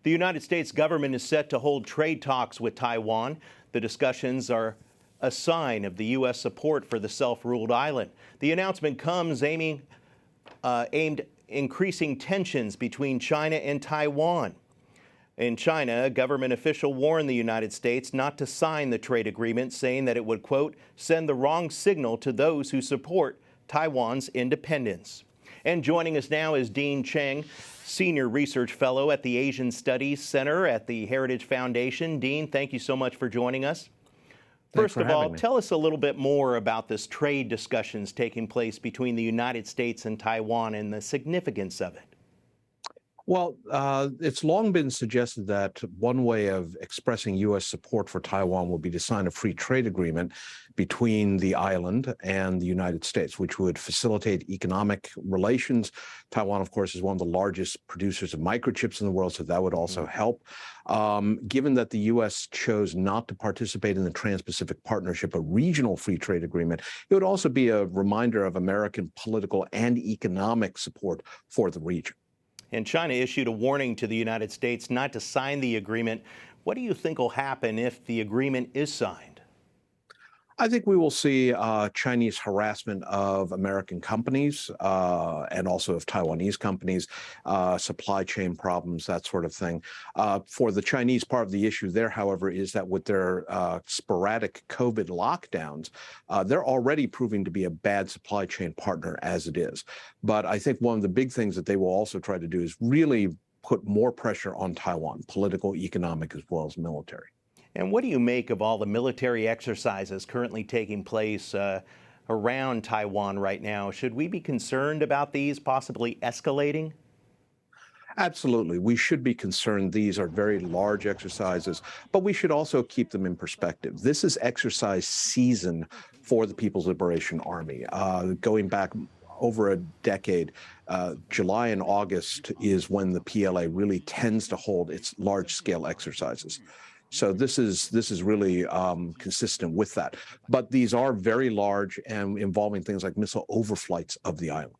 The United States government is set to hold trade talks with Taiwan. The discussions are a sign of the U.S. support for the self-ruled island. The announcement comes aimed increasing tensions between China and Taiwan. In China, a government official warned the United States not to sign the trade agreement, saying that it would, quote, send the wrong signal to those who support Taiwan's independence. And joining us now is Dean Cheng, Senior Research Fellow at the Asian Studies Center at the Heritage Foundation. Dean, thank you so much for joining us. First of all, tell us a little bit more about this trade discussions taking place between the United States and Taiwan and the significance of it. Well, it's long been suggested that one way of expressing U.S. support for Taiwan would be to sign a free trade agreement between the island and the United States, which would facilitate economic relations. Taiwan, of course, is one of the largest producers of microchips in the world, so that would also help. Given that the U.S. chose not to participate in the Trans-Pacific Partnership, a regional free trade agreement, it would also be a reminder of American political and economic support for the region. And China issued a warning to the United States not to sign the agreement. What do you think will happen if the agreement is signed? I think we will see Chinese harassment of American companies and also of Taiwanese companies, supply chain problems, that sort of thing. For the Chinese, part of the issue there, however, is that with their sporadic COVID lockdowns, they're already proving to be a bad supply chain partner as it is. But I think one of the big things that they will also try to do is really put more pressure on Taiwan, political, economic, as well as military. And what do you make of all the military exercises currently taking place around Taiwan right now? Should we be concerned about these possibly escalating? Absolutely. We should be concerned. These are very large exercises, but we should also keep them in perspective. This is exercise season for the People's Liberation Army. Going back over a decade, July and August is when the PLA really tends to hold its large-scale exercises. So this is really consistent with that. But these are very large and involving things like missile overflights of the island.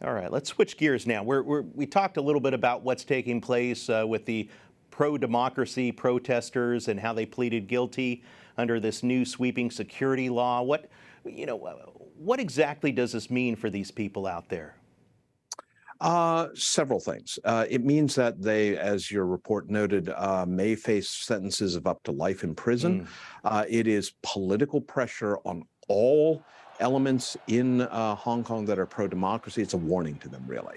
All right, let's switch gears now. We talked a little bit about what's taking place with the pro-democracy protesters and how they pleaded guilty under this new sweeping security law. What exactly does this mean for these people out there? Several things. It means that they, as your report noted, may face sentences of up to life in prison. It is political pressure on all elements in Hong Kong that are pro-democracy. It's a warning to them, really.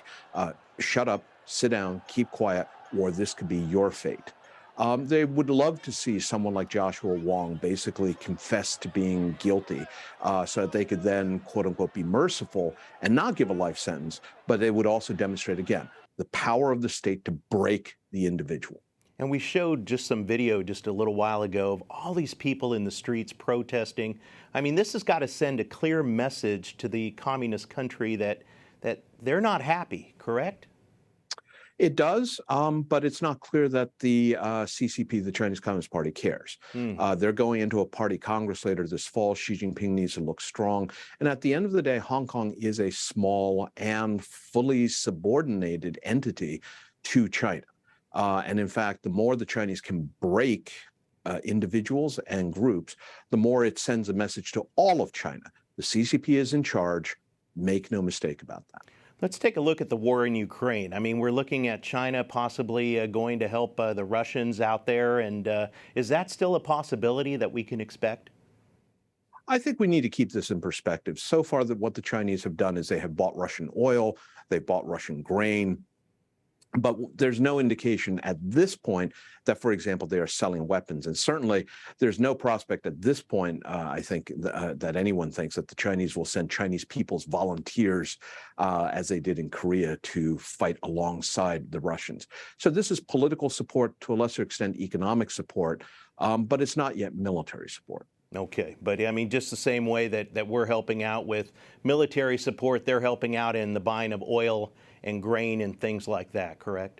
Shut up, sit down, keep quiet, or this could be your fate. They would love to see someone like Joshua Wong basically confess to being guilty so that they could then, quote unquote, be merciful and not give a life sentence. But they would also demonstrate, again, the power of the state to break the individual. And we showed just some video just a little while ago of all these people in the streets protesting. I mean, this has got to send a clear message to the communist country that they're not happy, correct? It does, but it's not clear that the CCP, the Chinese Communist Party, cares. They're going into a party congress later this fall. Xi Jinping needs to look strong. And at the end of the day, Hong Kong is a small and fully subordinated entity to China. And in fact, the more the Chinese can break individuals and groups, the more it sends a message to all of China. The CCP is in charge. Make no mistake about that. Let's take a look at the war in Ukraine. I mean, we're looking at China possibly going to help the Russians out there. And is that still a possibility that we can expect? I think we need to keep this in perspective. So far, what the Chinese have done is they have bought Russian oil, they bought Russian grain. But there's no indication at this point that, for example, they are selling weapons. And certainly there's no prospect at this point, I think, that anyone thinks that the Chinese will send Chinese people's volunteers, as they did in Korea, to fight alongside the Russians. So this is political support, to a lesser extent economic support, but it's not yet military support. Okay, but I mean, just the same way that we're helping out with military support, they're helping out in the buying of oil and grain and things like that, correct?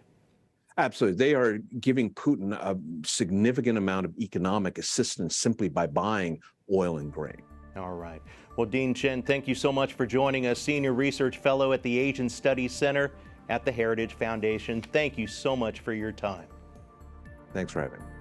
Absolutely. They are giving Putin a significant amount of economic assistance simply by buying oil and grain. All right. Well, Dean Cheng, thank you so much for joining us, Senior Research Fellow at the Asian Studies Center at the Heritage Foundation. Thank you so much for your time. Thanks for having me.